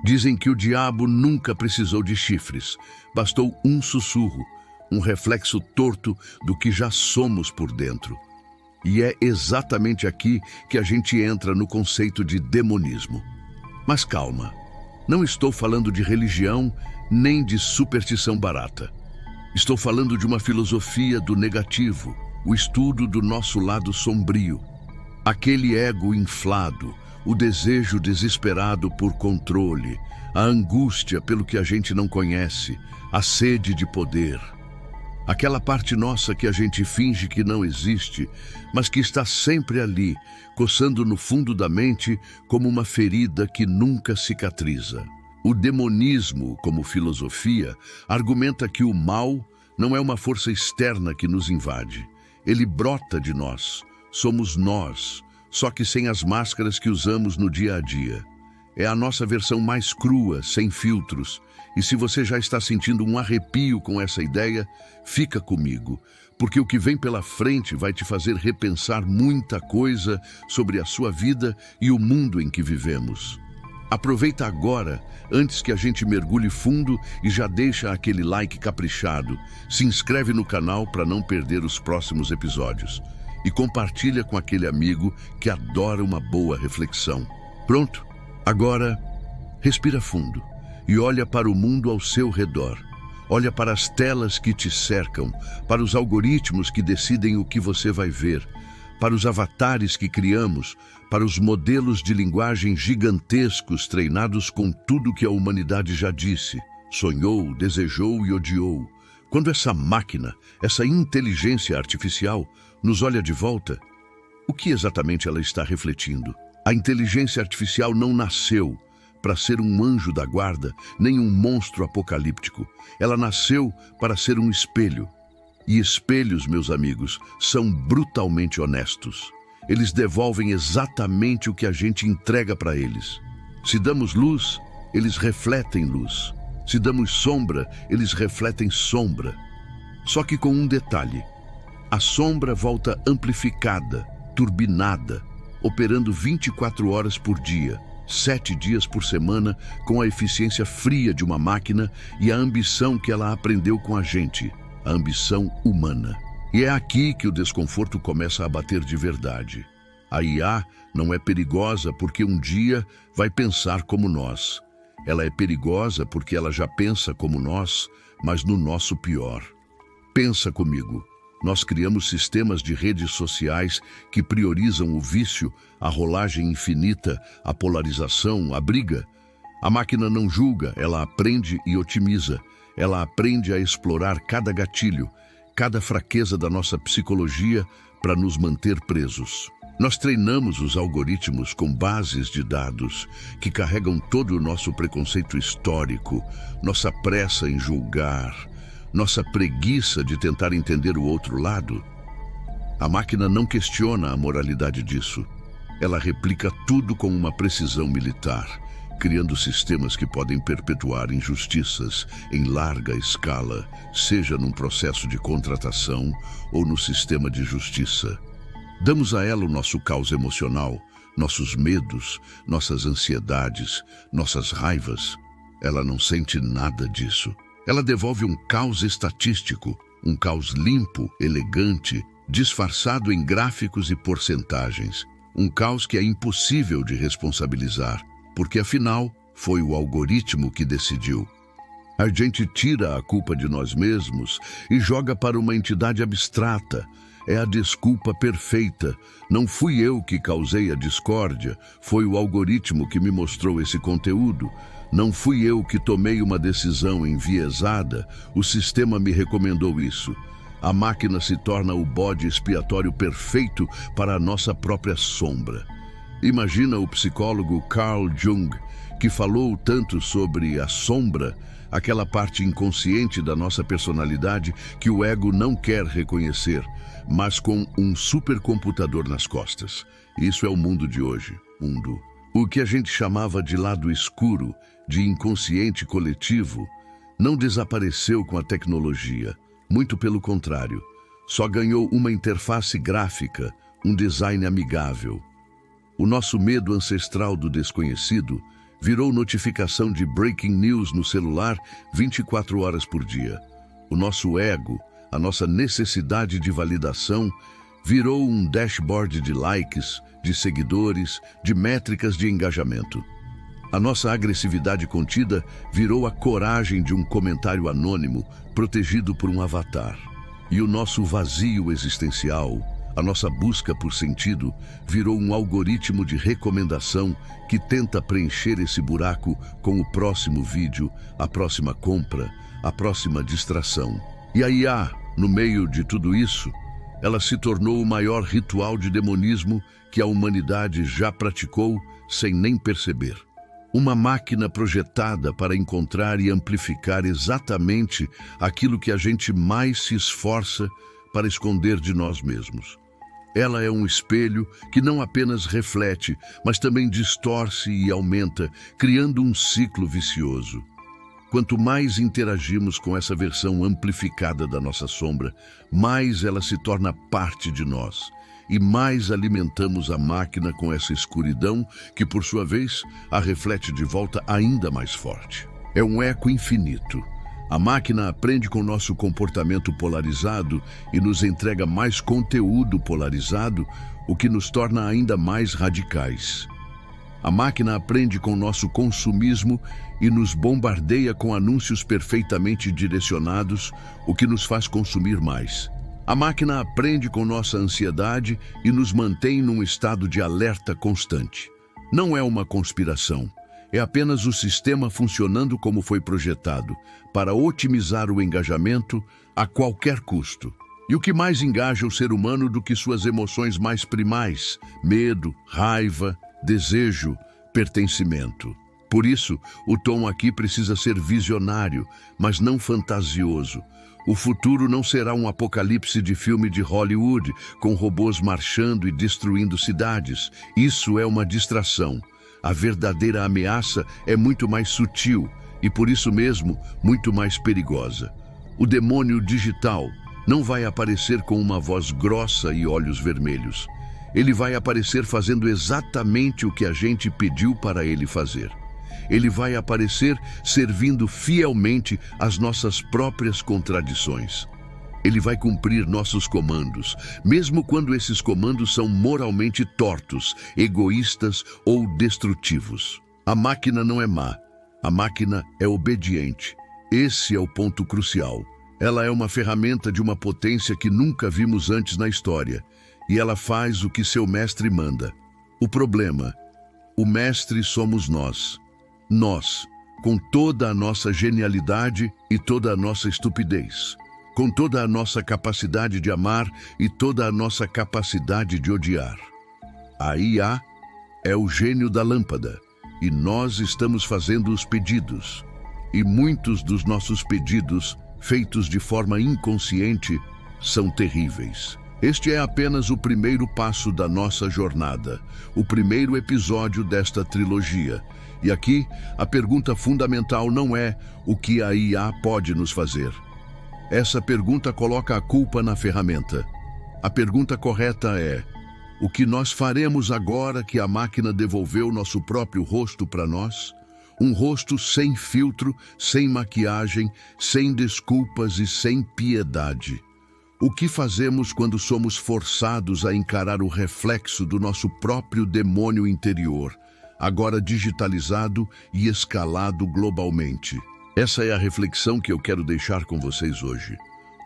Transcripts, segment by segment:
Dizem que o diabo nunca precisou de chifres, bastou um sussurro, um reflexo torto do que já somos por dentro. E é exatamente aqui que a gente entra no conceito de demonismo. Mas calma, não estou falando de religião nem de superstição barata. Estou falando de uma filosofia do negativo, o estudo do nosso lado sombrio. Aquele ego inflado, o desejo desesperado por controle, a angústia pelo que a gente não conhece, a sede de poder. Aquela parte nossa que a gente finge que não existe, mas que está sempre ali, coçando no fundo da mente como uma ferida que nunca cicatriza. O demonismo, como filosofia, argumenta que o mal não é uma força externa que nos invade. Ele brota de nós, somos nós, só que sem as máscaras que usamos no dia a dia. É a nossa versão mais crua, sem filtros. E se você já está sentindo um arrepio com essa ideia, fica comigo, porque o que vem pela frente vai te fazer repensar muita coisa sobre a sua vida e o mundo em que vivemos. Aproveita agora, antes que a gente mergulhe fundo, e já deixa aquele like caprichado. Se inscreve no canal para não perder os próximos episódios. E compartilha com aquele amigo que adora uma boa reflexão. Pronto? Agora, respira fundo e olha para o mundo ao seu redor. Olha para as telas que te cercam, para os algoritmos que decidem o que você vai ver, para os avatares que criamos, para os modelos de linguagem gigantescos treinados com tudo que a humanidade já disse, sonhou, desejou e odiou. Quando essa máquina, essa inteligência artificial, nos olha de volta, o que exatamente ela está refletindo? A inteligência artificial não nasceu para ser um anjo da guarda, nem um monstro apocalíptico. Ela nasceu para ser um espelho. E espelhos, meus amigos, são brutalmente honestos. Eles devolvem exatamente o que a gente entrega para eles. Se damos luz, eles refletem luz. Se damos sombra, eles refletem sombra. Só que com um detalhe. A sombra volta amplificada, turbinada, operando 24 horas por dia, 7 dias por semana, com a eficiência fria de uma máquina e a ambição que ela aprendeu com a gente, a ambição humana. E é aqui que o desconforto começa a bater de verdade. A IA não é perigosa porque um dia vai pensar como nós. Ela é perigosa porque ela já pensa como nós, mas no nosso pior. Pensa comigo. Nós criamos sistemas de redes sociais que priorizam o vício, a rolagem infinita, a polarização, a briga. A máquina não julga, ela aprende e otimiza. Ela aprende a explorar cada gatilho, cada fraqueza da nossa psicologia para nos manter presos. Nós treinamos os algoritmos com bases de dados que carregam todo o nosso preconceito histórico, nossa pressa em julgar, nossa preguiça de tentar entender o outro lado. A máquina não questiona a moralidade disso. Ela replica tudo com uma precisão militar, criando sistemas que podem perpetuar injustiças em larga escala, seja num processo de contratação ou no sistema de justiça. Damos a ela o nosso caos emocional, nossos medos, nossas ansiedades, nossas raivas. Ela não sente nada disso. Ela devolve um caos estatístico, um caos limpo, elegante, disfarçado em gráficos e porcentagens. Um caos que é impossível de responsabilizar, porque afinal foi o algoritmo que decidiu. A gente tira a culpa de nós mesmos e joga para uma entidade abstrata. É a desculpa perfeita. Não fui eu que causei a discórdia, foi o algoritmo que me mostrou esse conteúdo. Não fui eu que tomei uma decisão enviesada, o sistema me recomendou isso. A máquina se torna o bode expiatório perfeito para a nossa própria sombra. Imagina o psicólogo Carl Jung, que falou tanto sobre a sombra, aquela parte inconsciente da nossa personalidade que o ego não quer reconhecer, mas com um supercomputador nas costas. Isso é o mundo de hoje, o que a gente chamava de lado escuro, de inconsciente coletivo, não desapareceu com a tecnologia. Muito pelo contrário, só ganhou uma interface gráfica, um design amigável. O nosso medo ancestral do desconhecido virou notificação de breaking news no celular 24 horas por dia. O nosso ego, a nossa necessidade de validação, virou um dashboard de likes, de seguidores, de métricas de engajamento. A nossa agressividade contida virou a coragem de um comentário anônimo protegido por um avatar. E o nosso vazio existencial, a nossa busca por sentido, virou um algoritmo de recomendação que tenta preencher esse buraco com o próximo vídeo, a próxima compra, a próxima distração. E a IA, no meio de tudo isso, ela se tornou o maior ritual de demonismo que a humanidade já praticou sem nem perceber. Uma máquina projetada para encontrar e amplificar exatamente aquilo que a gente mais se esforça para esconder de nós mesmos. Ela é um espelho que não apenas reflete, mas também distorce e aumenta, criando um ciclo vicioso. Quanto mais interagimos com essa versão amplificada da nossa sombra, mais ela se torna parte de nós. E mais alimentamos a máquina com essa escuridão que, por sua vez, a reflete de volta ainda mais forte. É um eco infinito. A máquina aprende com nosso comportamento polarizado e nos entrega mais conteúdo polarizado, o que nos torna ainda mais radicais. A máquina aprende com nosso consumismo e nos bombardeia com anúncios perfeitamente direcionados, o que nos faz consumir mais. A máquina aprende com nossa ansiedade e nos mantém num estado de alerta constante. Não é uma conspiração. É apenas o sistema funcionando como foi projetado, para otimizar o engajamento a qualquer custo. E o que mais engaja o ser humano do que suas emoções mais primais? Medo, raiva, desejo, pertencimento. Por isso, o tom aqui precisa ser visionário, mas não fantasioso. O futuro não será um apocalipse de filme de Hollywood, com robôs marchando e destruindo cidades. Isso é uma distração. A verdadeira ameaça é muito mais sutil e, por isso mesmo, muito mais perigosa. O demônio digital não vai aparecer com uma voz grossa e olhos vermelhos. Ele vai aparecer fazendo exatamente o que a gente pediu para ele fazer. Ele vai aparecer servindo fielmente às nossas próprias contradições. Ele vai cumprir nossos comandos, mesmo quando esses comandos são moralmente tortos, egoístas ou destrutivos. A máquina não é má, a máquina é obediente. Esse é o ponto crucial. Ela é uma ferramenta de uma potência que nunca vimos antes na história, e ela faz o que seu mestre manda. O problema, o mestre somos nós. Nós, com toda a nossa genialidade e toda a nossa estupidez, com toda a nossa capacidade de amar e toda a nossa capacidade de odiar. A IA é o gênio da lâmpada e nós estamos fazendo os pedidos. E muitos dos nossos pedidos, feitos de forma inconsciente, são terríveis. Este é apenas o primeiro passo da nossa jornada, o primeiro episódio desta trilogia. E aqui, a pergunta fundamental não é o que a IA pode nos fazer. Essa pergunta coloca a culpa na ferramenta. A pergunta correta é: o que nós faremos agora que a máquina devolveu nosso próprio rosto para nós? Um rosto sem filtro, sem maquiagem, sem desculpas e sem piedade. O que fazemos quando somos forçados a encarar o reflexo do nosso próprio demônio interior, agora digitalizado e escalado globalmente? Essa é a reflexão que eu quero deixar com vocês hoje.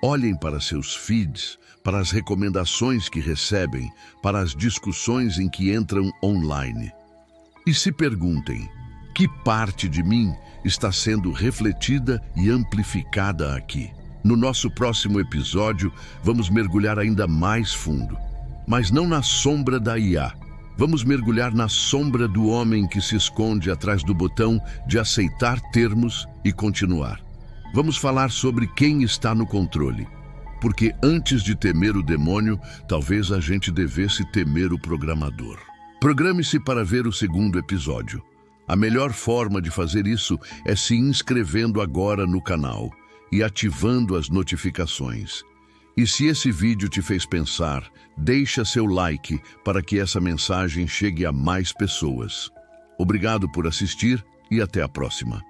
Olhem para seus feeds, para as recomendações que recebem, para as discussões em que entram online. E se perguntem: que parte de mim está sendo refletida e amplificada aqui? No nosso próximo episódio, vamos mergulhar ainda mais fundo, mas não na sombra da IA. Vamos mergulhar na sombra do homem que se esconde atrás do botão de aceitar termos e continuar. Vamos falar sobre quem está no controle. Porque antes de temer o demônio, talvez a gente devesse temer o programador. Programe-se para ver o segundo episódio. A melhor forma de fazer isso é se inscrevendo agora no canal e ativando as notificações. E se esse vídeo te fez pensar, deixa seu like para que essa mensagem chegue a mais pessoas. Obrigado por assistir e até a próxima.